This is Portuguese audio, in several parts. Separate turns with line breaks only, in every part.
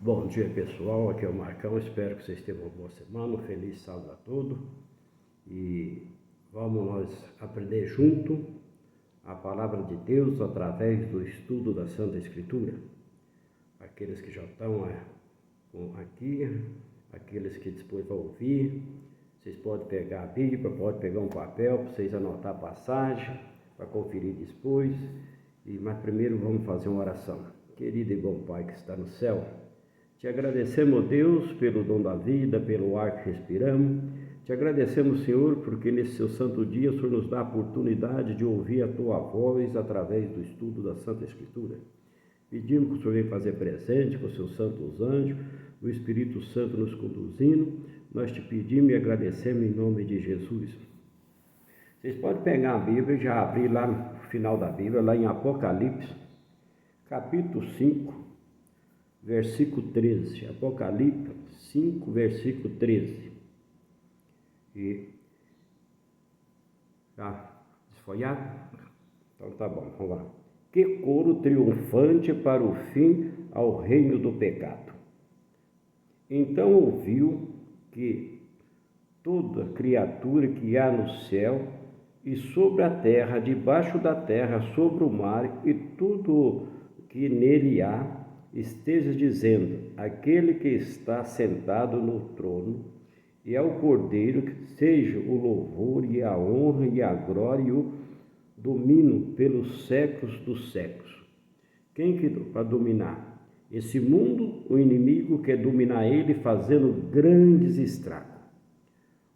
Bom dia, pessoal, aqui é o Marcão, espero que vocês tenham uma boa semana, um feliz sábado a todos. E vamos nós aprender junto a palavra de Deus através do estudo da Santa Escritura. Aqueles que já estão aqui, aqueles que depois vão ouvir, vocês podem pegar a Bíblia, podem pegar um papel para vocês anotar a passagem, para conferir depois. Mas primeiro vamos fazer uma oração. Querido e bom Pai que está no céu, te agradecemos, Deus, pelo dom da vida, pelo ar que respiramos. Te agradecemos, Senhor, porque nesse seu santo dia o Senhor nos dá a oportunidade de ouvir a tua voz através do estudo da Santa Escritura. Pedimos que o Senhor venha fazer presente com os seus santos anjos, o Espírito Santo nos conduzindo. Nós te pedimos e agradecemos em nome de Jesus. Vocês podem pegar a Bíblia e já abrir lá no final da Bíblia, lá em Apocalipse, capítulo 5. Versículo 13, Apocalipse 5, versículo 13. E já desfolhado? Então tá bom, vamos lá. Que coro triunfante para o fim ao reino do pecado. Então ouviu que toda criatura que há no céu e sobre a terra, debaixo da terra, sobre o mar e tudo que nele há, esteja dizendo: aquele que está sentado no trono e ao Cordeiro, que seja o louvor e a honra e a glória e o domínio pelos séculos dos séculos. Quem que para dominar? Esse mundo, o inimigo quer dominar ele fazendo grandes estragos.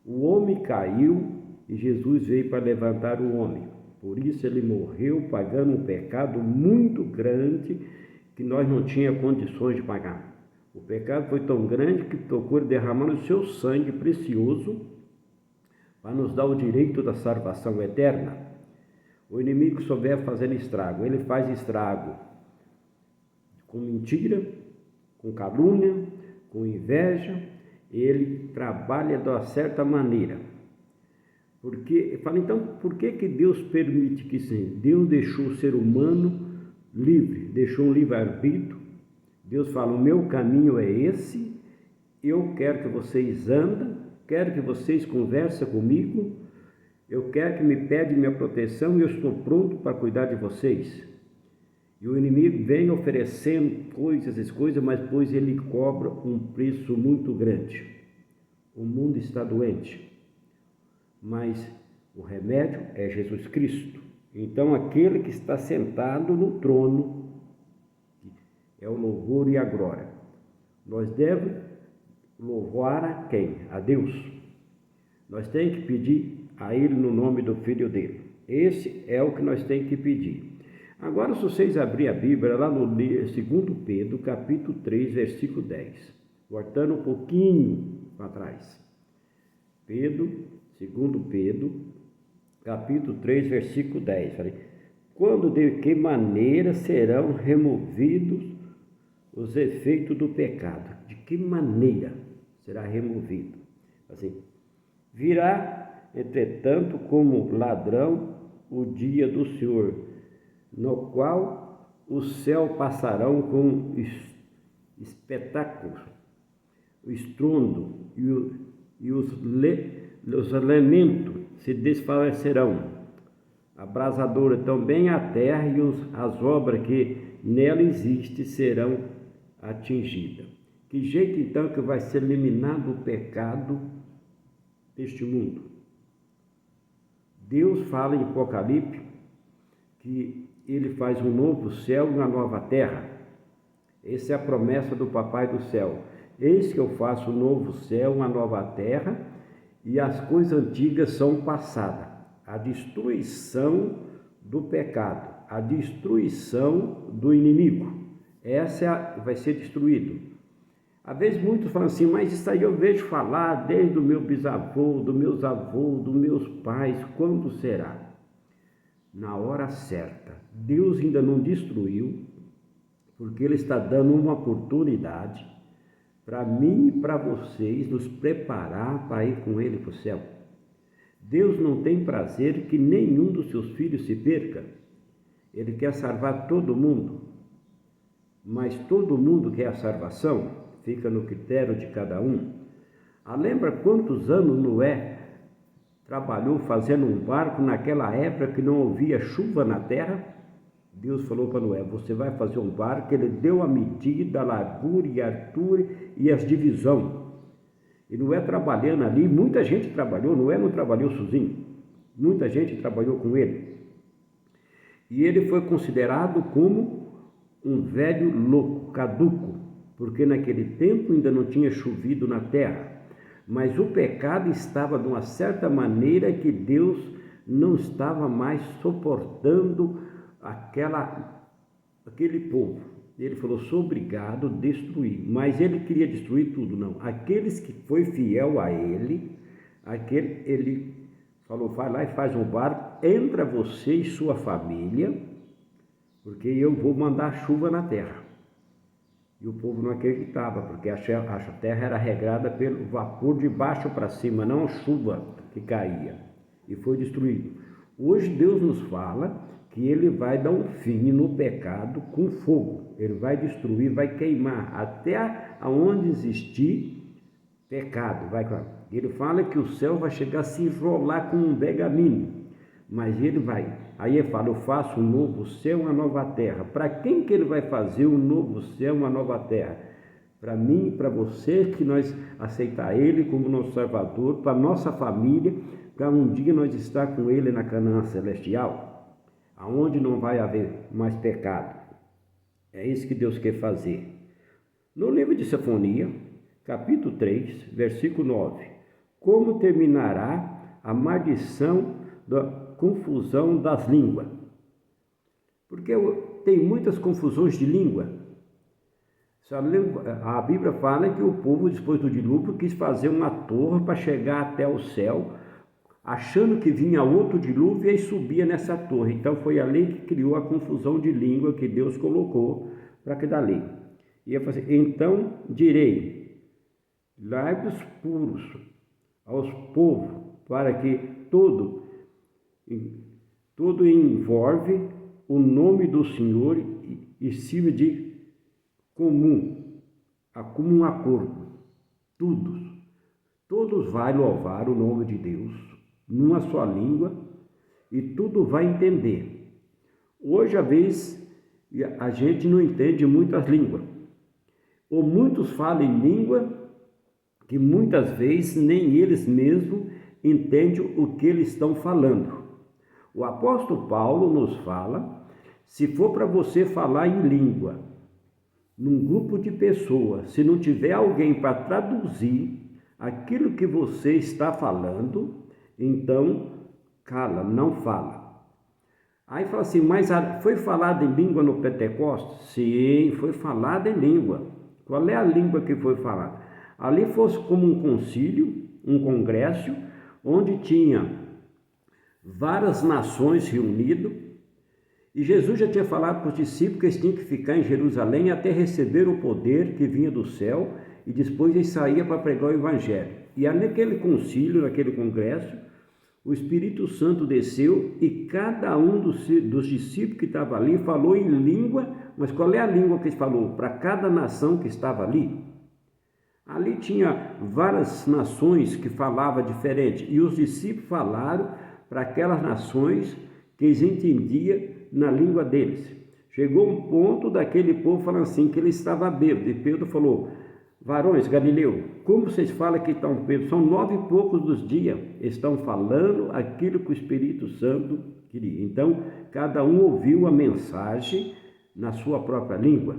O homem caiu e Jesus veio para levantar o homem. Por isso ele morreu pagando um pecado muito grande que nós não tínhamos condições de pagar. O pecado foi tão grande que tocou derramando o seu sangue precioso para nos dar o direito da salvação eterna. O inimigo souber fazer estrago, ele faz estrago com mentira, com calúnia, com inveja, ele trabalha de uma certa maneira. Então, por que Deus permite que sim? Deus deixou o ser humano livre, deixou um livre-arbítrio. Deus fala: o meu caminho é esse, eu quero que vocês andem, quero que vocês conversem comigo, eu quero que me peçam minha proteção e eu estou pronto para cuidar de vocês. E o inimigo vem oferecendo coisas, mas depois ele cobra um preço muito grande. O mundo está doente, mas o remédio é Jesus Cristo. Então, aquele que está sentado no trono é o louvor e a glória. Nós devemos louvar a quem? A Deus. Nós temos que pedir a Ele no nome do Filho dele. Esse é o que nós temos que pedir. Agora, se vocês abrirem a Bíblia, lá no 2 Pedro, capítulo 3, versículo 10. Voltando um pouquinho para trás. 2 Pedro, capítulo 3, versículo 10. Quando, de que maneira serão removidos os efeitos do pecado? De que maneira será removido? Assim, virá, entretanto, como ladrão o dia do Senhor, no qual o céu passarão com espetáculo, o estrondo e os elementos se desfalecerão. Abrasadora também a terra e as obras que nela existem serão atingidas. Que jeito então que vai ser eliminado o pecado deste mundo? Deus fala em Apocalipse que ele faz um novo céu e uma nova terra. Essa é a promessa do Papai do céu. Eis que eu faço um novo céu, uma nova terra, e as coisas antigas são passadas. A destruição do pecado, a destruição do inimigo. Essa vai ser destruído. Às vezes muitos falam assim: mas isso aí eu vejo falar desde o meu bisavô, dos meus avós, dos meus pais. Quando será? Na hora certa. Deus ainda não destruiu, porque Ele está dando uma oportunidade para mim e para vocês nos preparar para ir com Ele para o céu. Deus não tem prazer que nenhum dos seus filhos se perca. Ele quer salvar todo mundo. mas todo mundo quer a salvação, fica no critério de cada um. Lembra quantos anos Noé trabalhou fazendo um barco naquela época que não havia chuva na terra? Deus falou para Noé, você vai fazer um barco. Ele deu a medida, a largura e a altura e as divisões. E Noé trabalhando ali, muita gente trabalhou, Noé não trabalhou sozinho, muita gente trabalhou com ele. E ele foi considerado como um velho louco, caduco, porque naquele tempo ainda não tinha chovido na terra. Mas o pecado estava de uma certa maneira que Deus não estava mais suportando aquele povo. Ele falou, sou obrigado a destruir. Mas ele queria destruir tudo, não. Aqueles que foi fiel a ele, ele falou, vai lá e faz um barco, entra você e sua família, porque eu vou mandar chuva na terra. E o povo não acreditava, porque a terra era regrada pelo vapor de baixo para cima, não a chuva que caía. E foi destruído. Hoje Deus nos fala que Ele vai dar um fim no pecado com fogo. Ele vai destruir, vai queimar, até onde existir pecado. Ele fala que o céu vai chegar a se enrolar com um pergaminho. Mas ele vai, aí ele fala, eu faço um novo céu e uma nova terra. Para quem que ele vai fazer um novo céu e uma nova terra? Para mim e para você, que nós aceitar ele como nosso Salvador, para nossa família, para um dia nós estar com ele na Canaã celestial, aonde não vai haver mais pecado. É isso que Deus quer fazer. No livro de Sinfonia, capítulo 3, versículo 9, como terminará a maldição da confusão das línguas? Porque tem muitas confusões de língua. A Bíblia fala que o povo, depois do dilúvio, quis fazer uma torre para chegar até o céu, achando que vinha outro dilúvio e subia nessa torre. Então foi ali que criou a confusão de língua que Deus colocou para que dali. E eu falei, então direi, lábios puros aos povos, para que todo envolve o nome do Senhor e sirva de comum acordo. Todos vai louvar o nome de Deus numa só língua e tudo vai entender. Hoje, às vezes, a gente não entende muitas línguas, ou muitos falam em língua que muitas vezes nem eles mesmos entendem o que eles estão falando. O apóstolo Paulo nos fala, se for para você falar em língua, num grupo de pessoas, se não tiver alguém para traduzir aquilo que você está falando, então cala, não fala. Aí fala assim, mas foi falado em língua no Pentecostes? Sim, foi falado em língua. Qual é a língua que foi falada? Ali fosse como um concílio, um congresso, onde tinha várias nações reunidas, e Jesus já tinha falado para os discípulos que eles tinham que ficar em Jerusalém até receber o poder que vinha do céu, e depois eles saíam para pregar o evangelho. E naquele concílio, naquele congresso, o Espírito Santo desceu e cada um dos discípulos que estava ali falou em língua. Mas qual é a língua que ele falou? Para cada nação que estava ali. Ali tinha várias nações que falavam diferente, e os discípulos falaram para aquelas nações que eles entendiam na língua deles. Chegou um ponto daquele povo falando assim, que ele estava bêbado, e Pedro falou, varões, Galileu, como vocês falam que estão bêbados? São 9 e poucos dos dias, estão falando aquilo que o Espírito Santo queria. Então, cada um ouviu a mensagem na sua própria língua.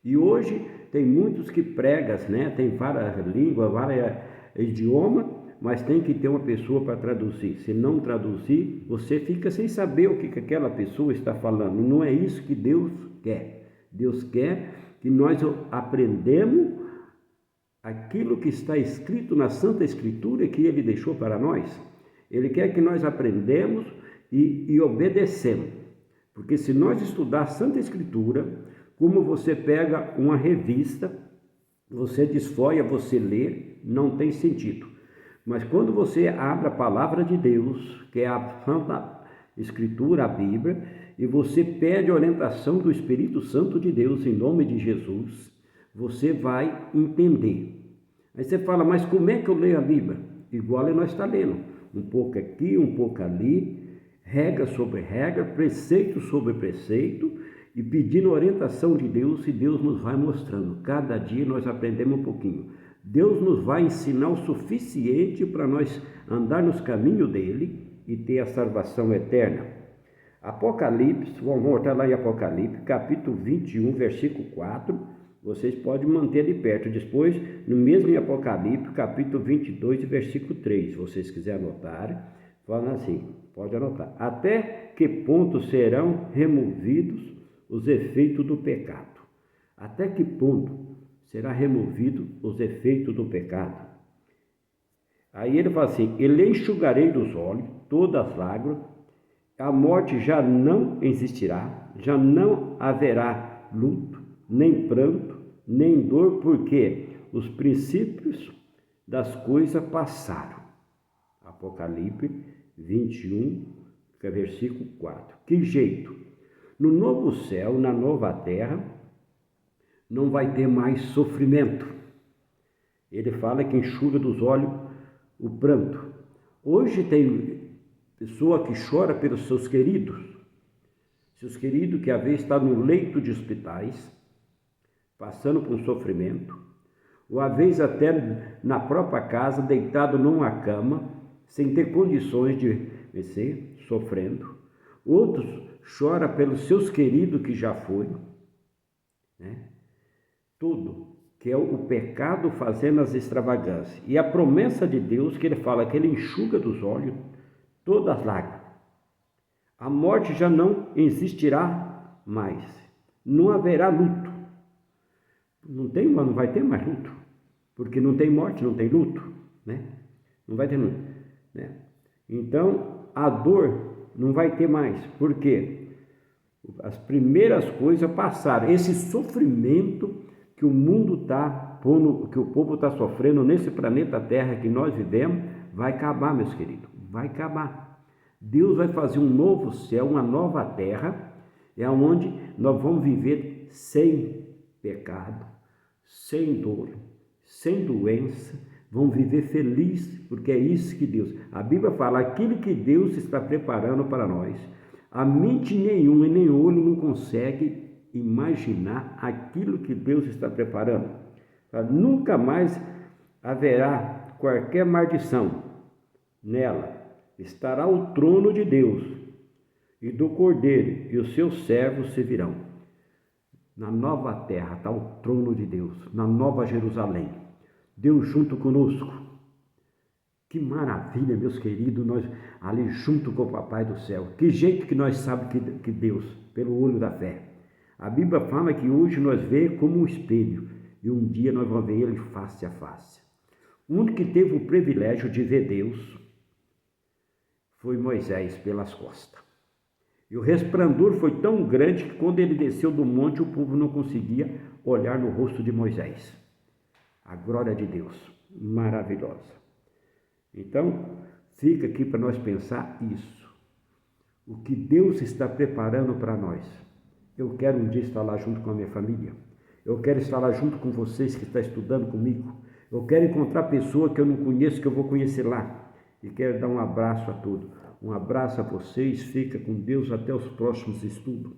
E hoje tem muitos que pregam, né? Tem várias línguas, vários idiomas, mas tem que ter uma pessoa para traduzir. Se não traduzir, você fica sem saber o que aquela pessoa está falando. Não é isso que Deus quer. Deus quer que nós aprendamos aquilo que está escrito na Santa Escritura que Ele deixou para nós. Ele quer que nós aprendamos e obedecemos. Porque se nós estudar a Santa Escritura, como você pega uma revista, você desfolha, você lê, não tem sentido. Mas quando você abre a palavra de Deus, que é a Santa Escritura, a Bíblia, e você pede a orientação do Espírito Santo de Deus em nome de Jesus, você vai entender. Aí você fala, mas como é que eu leio a Bíblia? Igual nós está lendo, um pouco aqui, um pouco ali, regra sobre regra, preceito sobre preceito, e pedindo orientação de Deus, e Deus nos vai mostrando. Cada dia nós aprendemos um pouquinho. Deus nos vai ensinar o suficiente para nós andar nos caminhos dele e ter a salvação eterna. Apocalipse, vamos voltar lá em Apocalipse, capítulo 21, versículo 4, vocês podem manter ali perto. Depois, no mesmo em Apocalipse, capítulo 22, versículo 3, se vocês quiserem anotar, fala assim, pode anotar. Até que ponto serão removidos os efeitos do pecado? Até que ponto será removido os efeitos do pecado? Aí ele fala assim, ele enxugarei dos olhos todas as lágrimas, a morte já não existirá, já não haverá luto, nem pranto, nem dor, porque os princípios das coisas passaram. Apocalipse 21, versículo 4. Que jeito? No novo céu, na nova terra, não vai ter mais sofrimento. Ele fala que enxuga dos olhos o pranto. Hoje tem pessoa que chora pelos seus queridos que às vezes está no leito de hospitais, passando por um sofrimento, ou às vezes até na própria casa, deitado numa cama, sem ter condições de vencer, sofrendo. Outros choram pelos seus queridos que já foram, né? Tudo que é o pecado fazendo as extravagâncias. E a promessa de Deus, que ele fala que ele enxuga dos olhos todas as lágrimas. A morte já não existirá mais. Não haverá luto. Não vai ter mais luto. Porque não tem morte, não tem luto, né? Não vai ter luto, né? Então, a dor não vai ter mais. Por quê? As primeiras coisas passaram. Esse sofrimento que o mundo está pondo, que o povo está sofrendo nesse planeta Terra que nós vivemos, vai acabar, meus queridos, vai acabar. Deus vai fazer um novo céu, uma nova terra, é onde nós vamos viver sem pecado, sem dor, sem doença, vamos viver feliz, porque é isso que Deus, a Bíblia fala, aquilo que Deus está preparando para nós, a mente nenhuma e nem olho não consegue imaginar aquilo que Deus está preparando. Nunca mais haverá qualquer maldição nela. Estará o trono de Deus e do Cordeiro, e os seus servos servirão. Na nova terra está o trono de Deus, na nova Jerusalém. Deus junto conosco. Que maravilha, meus queridos, nós ali junto com o Papai do céu. Que jeito que nós sabemos que Deus, pelo olho da fé. A Bíblia fala que hoje nós vemos como um espelho e um dia nós vamos ver Ele face a face. O único que teve o privilégio de ver Deus foi Moisés pelas costas. E o resplendor foi tão grande que quando ele desceu do monte, o povo não conseguia olhar no rosto de Moisés. A glória de Deus, maravilhosa. Então, fica aqui para nós pensar isso. O que Deus está preparando para nós. Eu quero um dia estar lá junto com a minha família. Eu quero estar lá junto com vocês que estão estudando comigo. Eu quero encontrar pessoa que eu não conheço, que eu vou conhecer lá. E quero dar um abraço a todos. Um abraço a vocês. Fica com Deus até os próximos estudos.